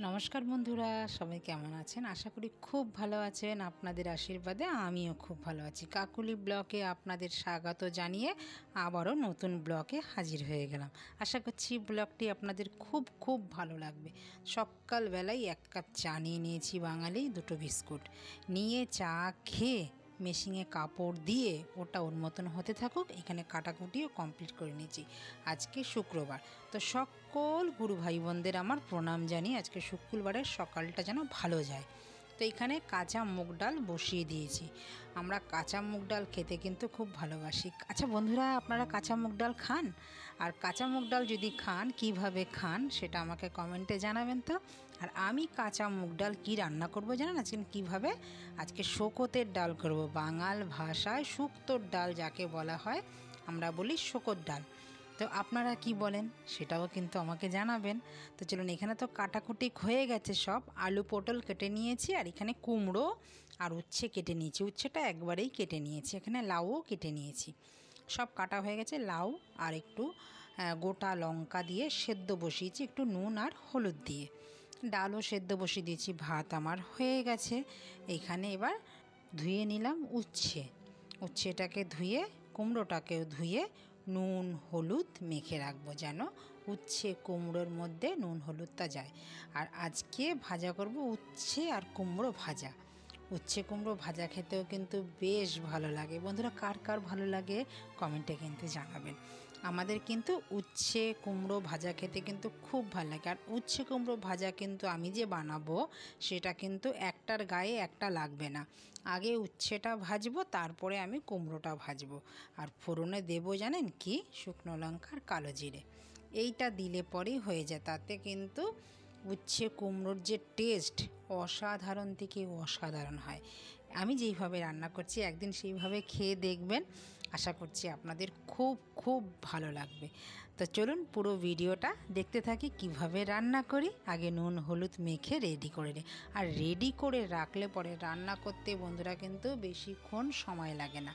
নমস্কার বন্ধুরা, সবাই কেমন আছেন? আশা করি খুব ভালো আছেন। আপনাদের আশীর্বাদে আমিও খুব ভালো আছি। কাকুলি ব্লগে আপনাদের স্বাগত জানিয়ে আবারও নতুন ব্লগে হাজির হয়ে গেলাম। আশা করছি ব্লগটি আপনাদের খুব ভালো লাগবে। সকালবেলায় 1 কাপ চা নিয়ে নিয়েছি, বাঙালি 2টো বিস্কুট নিয়ে চা খেয়ে মেশিনে কাপড় দিয়ে ওটা ওর মতন হতে থাকুক। এখানে কাটাকুটিও কমপ্লিট করে নিয়েছি। আজকে শুক্রবার, তো সকল গুরু ভাই বোনদের আমার প্রণাম জানিয়ে আজকে শুক্রবারের সকালটা যেন ভালো যায়। তো এখানে কাঁচা মুগ ডাল বসিয়ে দিয়েছি। আমরা কাঁচা মুগ ডাল খেতে কিন্তু খুব ভালোবাসি। আচ্ছা বন্ধুরা, আপনারা কাঁচা মুগ ডাল খান? আর কাঁচা মুগ ডাল যদি খান, কিভাবে খান সেটা আমাকে কমেন্টে জানাবেন তো। আর আমি কাঁচা মুগ ডাল কী রান্না করব জানেন? আজকে কীভাবে, আজকে শোকতের ডাল করব। বাঙাল ভাষায় শুক্তোর ডাল যাকে বলা হয়, আমরা বলি শোকত ডাল। তো আপনারা কি বলেন সেটাও কিন্তু আমাকে জানাবেন। তো চলুন, এখানে তো কাটাকুটি হয়ে গেছে সব। আলু পটল কেটে নিয়েছি, আর এখানে কুমড়ো আর উচ্ছে কেটে নিয়েছি। উচ্ছেটা একবারেই কেটে নিয়েছি। এখানে লাউও কেটে নিয়েছি। সব কাটা হয়ে গেছে। লাউ আর একটু গোটা লঙ্কা দিয়ে সেদ্ধ বসিয়েছি, একটু নুন আর হলুদ দিয়ে। ডালও সেদ্ধ বসিয়ে দিয়েছি। ভাত আমার হয়ে গেছে। এখানে এবার ধুয়ে নিলাম উচ্ছেটাকে ধুয়ে, কুমড়োটাকেও ধুয়ে নুন হলুদ মেখে রাখবো, যেন উচ্ছে কুমড়োর মধ্যে নুন হলুদটা যায়। আর আজকে ভাজা করব উচ্ছে আর কুমড়ো ভাজা। উচ্ছে কুমড়ো ভাজা খেতেও কিন্তু বেশ ভালো লাগে। বন্ধুরা, কার কার ভালো লাগে কমেন্টে কিন্তু জানাবেন। আমাদের কিন্তু উচ্ছে কুমড়ো ভাজা খেতে কিন্তু খুব ভালো লাগে। আর উচ্ছে কুমড়ো ভাজা কিন্তু আমি যে বানাবো সেটা কিন্তু একটার গায়ে একটা লাগবে না। আগে উচ্ছেটা ভাজবো, তারপরে আমি কুমড়োটা ভাজবো। আর ফোড়নে দেবো জানেন কি? শুকনো লঙ্কা আর কালো জিরে। এইটা দিলে পরেই হয়ে যায়। তাতে কিন্তু উচ্ছে কুমড়োর যে টেস্ট অসাধারণ থেকে অসাধারণ হয়। আমি যেইভাবে রান্না করছি একদিন সেইভাবে খেয়ে দেখবেন। আশা করছি আপনাদের খুব ভালো লাগবে। তো চলুন পুরো ভিডিওটা দেখতে থাকি কিভাবে রান্না করি। আগে নুন হলুদ মেখে রেডি করে নিই। আর রেডি করে রাখলে পরে রান্না করতে বন্ধুরা কিন্তু বেশিক্ষণ সময় লাগে না।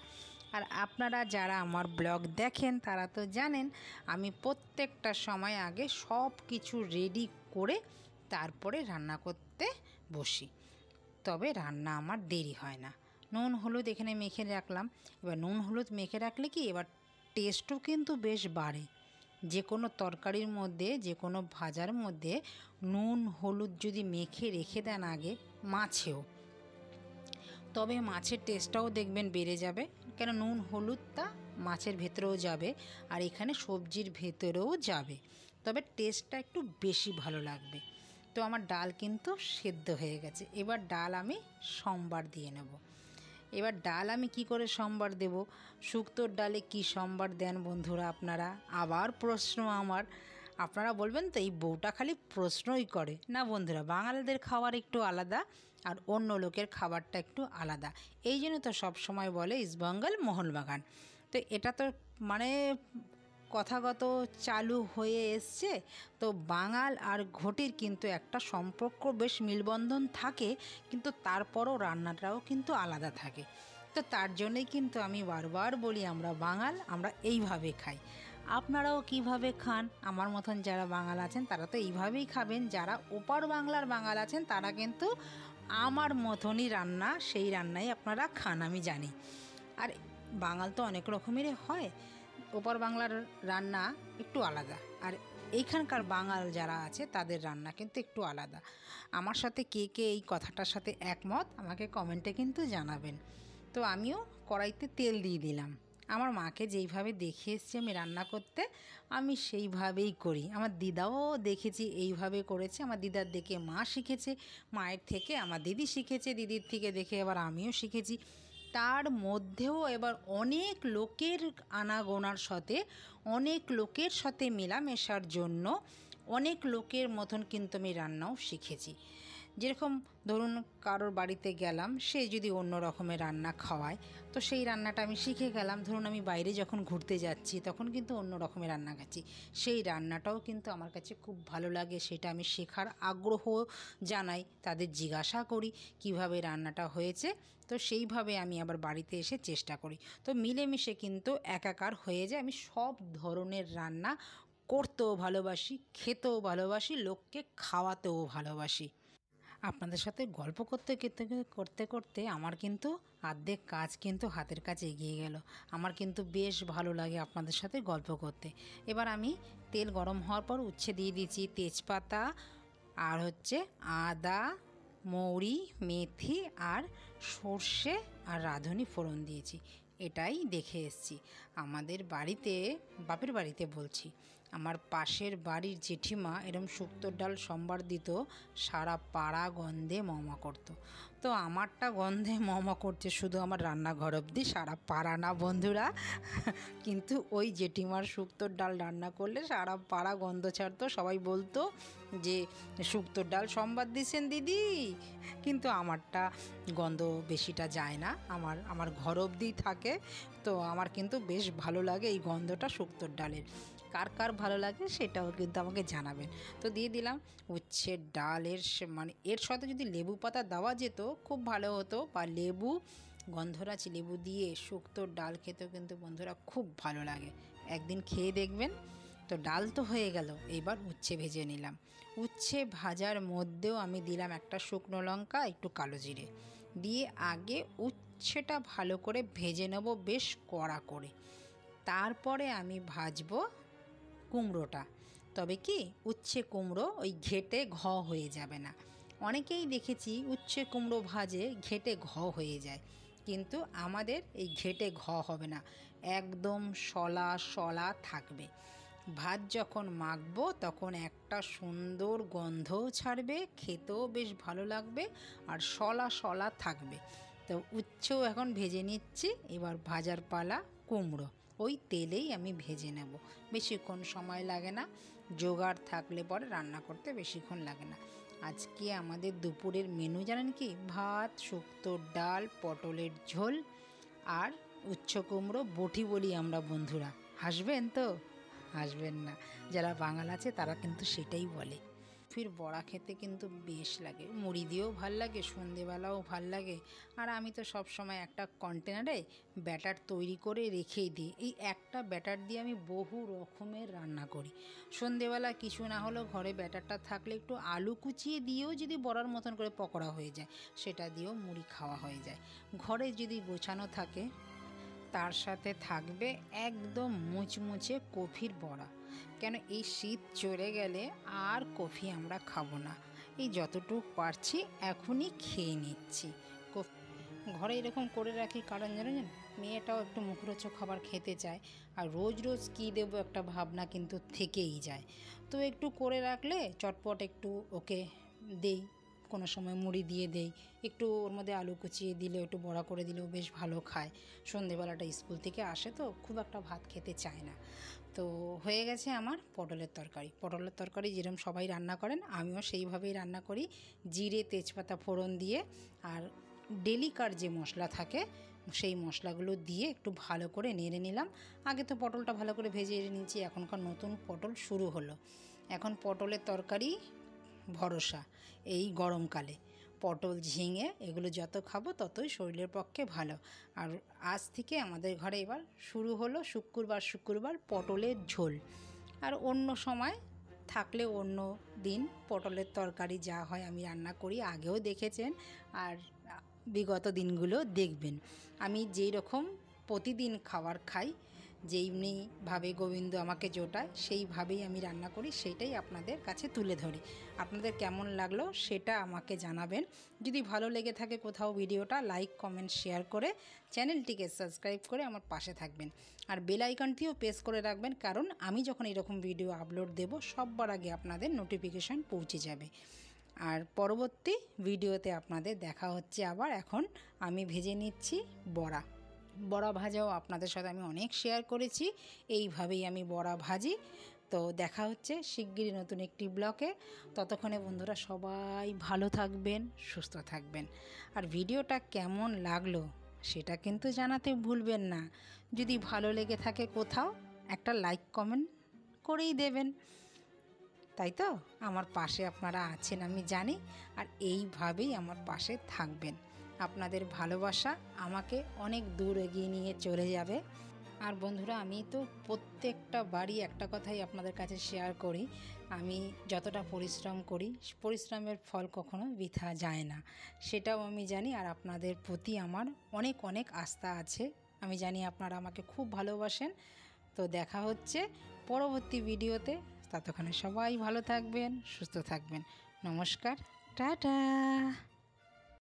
আর আপনারা যারা আমার ব্লগ দেখেন তারা তো জানেন আমি প্রত্যেকটা সময় আগে সব কিছু রেডি করে তারপরে রান্না করতে বসি, তবে রান্না আমার দেরি হয় না। নুন হলুদ এখানে মেখে রাখলাম। এবার নুন হলুদ মেখে রাখলে কি, এবার টেস্টও কিন্তু বেশ বাড়ে। যে কোনো তরকারির মধ্যে, যে কোনো ভাজার মধ্যে নুন হলুদ যদি মেখে রেখে দেন আগে, মাছেও, তবে মাছের টেস্টটাও দেখবেন বেড়ে যাবে। কেন, নুন হলুদটা মাছের ভেতরেও যাবে আর এখানে সবজির ভেতরেও যাবে, তবে টেস্টটা একটু বেশি ভালো লাগবে। তো আমার ডাল কিন্তু সেদ্ধ হয়ে গেছে। এবার ডাল আমি সম্বার দিয়ে নেব। এবার ডাল আমি কি করে সম্বার দেব? শুক্তোর ডালে কি সম্বার দেন বন্ধুরা আপনারা? আবার প্রশ্ন আমার। আপনারা বলবেন তো এই বউটা খালি প্রশ্নই করে। না বন্ধুরা, বাঙালিদের খাবার একটু আলাদা আর অন্য লোকের খাবারটা একটু আলাদা। এই জন্য তো সবসময় বলে ইস্টবেঙ্গল মোহনবাগান। তো এটা তো মানে কথাগত চালু হয়ে এসছে। তো বাঙাল আর ঘটির কিন্তু একটা সম্পর্ক, বেশ মিলবন্ধন থাকে, কিন্তু তারপরও রান্নাটাও কিন্তু আলাদা থাকে। তো তার জন্যই কিন্তু আমি বারবার বলি আমরা বাঙাল, আমরা এইভাবে খাই। আপনারাও কিভাবে খান? আমার মতন যারা বাঙাল আছেন তারা তো এইভাবেই খাবেন। যারা ওপার বাংলার বাঙাল আছেন তারা কিন্তু আমার মতনই রান্না, সেই রান্নাই আপনারা খান, আমি জানি। আর বাঙাল তো অনেক রকমেরই হয়। ওপার বাংলার রান্না একটু আলাদা, আর এইখানকার বাঙাল যারা আছে তাদের রান্না কিন্তু একটু আলাদা। আমার সাথে কে কে এই কথাটার সাথে একমত আমাকে কমেন্টে কিন্তু জানাবেন। তো আমিও কড়াইতে তেল দিয়ে দিলাম। আমার মাকে যেইভাবে দেখে এসছি আমি রান্না করতে, আমি সেইভাবেই করি। আমার দিদাও দেখেছি এইভাবে করেছে। আমার দিদার দেখে মা শিখেছে, মায়ের থেকে আমার দিদি শিখেছে, দিদির থেকে দেখে এবার আমিও শিখেছি। তার মধ্যেও এবার অনেক লোকের আনাগোনার সাথে, অনেক লোকের সাথে মেলামেশার জন্য অনেক লোকের মতন কিন্তু আমি রান্নাও শিখেছি। যেরকম ধরুন কারোর বাড়িতে গেলাম, সে যদি অন্য রকমের রান্না খাওয়ায়, তো সেই রান্নাটা আমি শিখে গেলাম। ধরুন আমি বাইরে যখন ঘুরতে যাচ্ছি তখন কিন্তু অন্য রকমের রান্না খাচ্ছি, সেই রান্নাটাও কিন্তু আমার কাছে খুব ভালো লাগে। সেটা আমি শেখার আগ্রহ জানাই, তাদের জিজ্ঞাসা করি কিভাবে রান্নাটা হয়েছে। তো সেইভাবে আমি আবার বাড়িতে এসে চেষ্টা করি। তো মিলেমিশে কিন্তু একাকার হয়ে যায়। আমি সব ধরনের রান্না করতেও ভালোবাসি, খেতেও ভালোবাসি, লোককে খাওয়াতেও ভালোবাসি। আপনাদের সাথে গল্প করতে করতে করতে করতে আমার কিন্তু অর্ধেক কাজ কিন্তু হাতের কাছে এগিয়ে গেল। আমার কিন্তু বেশ ভালো লাগে আপনাদের সাথে গল্প করতে। এবার আমি তেল গরম হওয়ার পর উচ্ছে দিয়ে দিয়েছি তেজপাতা আর হচ্ছে আদা, মৌরি, মেথি আর সর্ষে আর রাঁধুনি ফোড়ন দিয়েছি। এটাই দেখে এসছি আমাদের বাড়িতে, বাপের বাড়িতে বলছি, আমার পাশের বাড়ির জেঠিমা এরম শুক্তোর ডাল সম্বার দিত, সারা পাড়া গন্ধে মমা করতো। তো আমারটা গন্ধে মমা করছে শুধু আমার রান্নাঘর অবধি, সারা পাড়া না বন্ধুরা। কিন্তু ওই জেঠিমার শুক্তোর ডাল রান্না করলে সারা পাড়া গন্ধ ছাড়তো, সবাই বলতো যে শুক্তোর ডাল সম্বার দিছেন দিদি। কিন্তু আমারটা গন্ধ বেশিটা যায় না, আমার ঘর অবধিই থাকে। তো আমার কিন্তু বেশ ভালো লাগে এই গন্ধটা শুক্তোর ডালের। কার কার ভালো লাগে সেটাও কিন্তু আমাকে জানাবেন। তো দিয়ে দিলাম উচ্ছের ডালের মানে এর সাথে যদি লেবু পাতা দেওয়া যেত খুব ভালো হতো, বা লেবু, গন্ধরাজি লেবু দিয়ে শুক্তোর ডাল খেতেও কিন্তু বন্ধুরা খুব ভালো লাগে, একদিন খেয়ে দেখবেন। তো ডাল তো হয়ে গেল, এবার উচ্ছে ভেজে নিলাম। উচ্ছে ভাজার মধ্যেও আমি দিলাম একটা শুকনো লঙ্কা, একটু কালো জিরে দিয়ে আগে উচ্ছেটা ভালো করে ভেজে নেব বেশ কড়া করে। তারপরে আমি ভাজবো কুমড়োটা। তবে কি উচ্ছে কুমড়ো ওই ঘেটে ঘ হয়ে যাবে না। অনেকেই দেখেছি উচ্ছে কুমড়ো ভাজে ঘেটে ঘ হয়ে যায়, কিন্তু আমাদের এই ঘেটে ঘ হবে না, একদম শলা শলা থাকবে। ভাত যখন মাখবো তখন একটা সুন্দর গন্ধও ছাড়বে, খেতেও বেশ ভালো লাগবে, আর শলা শলা থাকবে। তো উচ্ছেও এখন ভেজে নিচ্ছি, এবার ভাজার পালা কুমড়ো। ওই তেলেই আমি ভেজে নেব, বেশিক্ষণ সময় লাগে না, জোগাড় থাকলে পরে রান্না করতে বেশিক্ষণ লাগে না। আজকে আমাদের দুপুরের মেনু জানেন কি? ভাত, শুক্তোর ডাল, পটলের ঝোল আর উচ্ছে কুমড়ো বটি বলি আমরা বন্ধুরা। হাসবেন তো? হাসবেন না, যারা বাঙাল আছে তারা কিন্তু সেটাই বলে। ফির বড়া খেতে কিন্তু বেশ লাগে, মুড়ি দিয়েও ভাল লাগে, সন্ধেবেলাও ভাল লাগে। আর আমি তো সব সময় একটা কন্টেনারে ব্যাটার তৈরি করে রেখেই দিই, এই একটা ব্যাটার দিয়ে আমি বহু রকমের রান্না করি। সন্ধেবেলা কিছু না হলেও ঘরে ব্যাটারটা থাকলে একটু আলু কুচিয়ে দিয়েও যদি বড়ার মতন করে পকোড়া হয়ে যায়, সেটা দিয়েও মুড়ি খাওয়া হয়ে যায়। ঘরে যদি গোছানো থাকে, তার সাথে থাকবে একদম মুচমুচে কফির বড়া। কেন এই শীত চলে গেলে আর কফি আমরা খাবো না, এই যতটুকু পারছি এখনই খেয়ে নিচ্ছি। ঘরে এরকম করে রাখি কারণ জানেন, মেয়েটাও একটু মুখরোচক খাবার খেতে চায়, আর রোজ রোজ কী দেবো একটা ভাবনা কিন্তু থেকেই যায়। তো একটু করে রাখলে চটপট একটু ওকে দেই, কোনো সময় মুড়ি দিয়ে দেই, একটু ওর মধ্যে আলু কুচিয়ে দিলে, একটু বড়া করে দিলেও বেশ ভালো খায়। সন্ধেবেলাটা স্কুল থেকে আসে তো খুব একটা ভাত খেতে চায় না। তো হয়ে গেছে আমার পটলের তরকারি। পটলের তরকারি যেরকম সবাই রান্না করেন আমিও সেইভাবেই রান্না করি, জিরে তেজপাতা ফোড়ন দিয়ে, আর ডেলিকার যে মশলা থাকে সেই মশলাগুলো দিয়ে একটু ভালো করে নেড়ে নিলাম। আগে তো পটলটা ভালো করে ভেজে নিয়েছি, এখনকার নতুন পটল শুরু হলো। এখন পটলের তরকারি ভরসা এই গরমকালে, পটল ঝিঙে এগুলো যত খাবো ততই শরীরের পক্ষে ভালো। আর আজ থেকে আমাদের ঘরে এবার শুরু হলো শুক্রবার শুক্রবার পটলের ঝোল। আর অন্য সময় থাকলে অন্য দিন পটলের তরকারি যা হয় আমি রান্না করি, আগেও দেখেছেন আর বিগত দিনগুলো দেখবেন। আমি যেই রকম প্রতিদিন খাবার খাই, যেইভাবে গোবিন্দ আমাকে জোটায় সেইভাবেই আমি রান্না করি, সেইটাই আপনাদের কাছে তুলে ধরি। আপনাদের কেমন লাগলো সেটা আমাকে জানাবেন। যদি ভালো লেগে থাকে কোথাও ভিডিওটা, লাইক কমেন্ট শেয়ার করে চ্যানেলটিকে সাবস্ক্রাইব করে আমার পাশে থাকবেন। আর বেল আইকনটিও প্রেস করে রাখবেন, কারণ আমি যখন এরকম ভিডিও আপলোড দেব সবার আগে আপনাদের নোটিফিকেশান পৌঁছে যাবে। আর পরবর্তী ভিডিওতে আপনাদের দেখা হচ্ছে আবার। এখন আমি ভেজে নিচ্ছি বড়া। বড়া ভাজাও আপনাদের সাথে আমি অনেক শেয়ার করেছি, এইভাবেই আমি বড়া ভাজি। তো দেখা হচ্ছে শিগগিরই নতুন একটি ব্লগে। ততক্ষণে বন্ধুরা সবাই ভালো থাকবেন, সুস্থ থাকবেন। আর ভিডিওটা কেমন লাগলো সেটা কিন্তু জানাতে ভুলবেন না। যদি ভালো লেগে থাকে কোথাও একটা লাইক কমেন্ট করেই দেবেন, তাই তো? আমার পাশে আপনারা আছেন আমি জানি, আর এইভাবেই আমার পাশে থাকবেন। আপনাদের ভালোবাসা আমাকে অনেক দূর এগিয়ে নিয়ে চলে যাবে। আর বন্ধুরা, আমি তো প্রত্যেকটা বাড়ি একটা কথাই আপনাদের কাছে শেয়ার করি, আমি যতটা পরিশ্রম করি পরিশ্রমের ফল কখনো বৃথা যায় না, সেটাও আমি জানি। আর আপনাদের প্রতি আমার অনেক অনেক আস্থা আছে, আমি জানি আপনারা আমাকে খুব ভালোবাসেন। তো দেখা হচ্ছে পরবর্তী ভিডিওতে, ততক্ষণে সবাই ভালো থাকবেন, সুস্থ থাকবেন। নমস্কার, টাটা।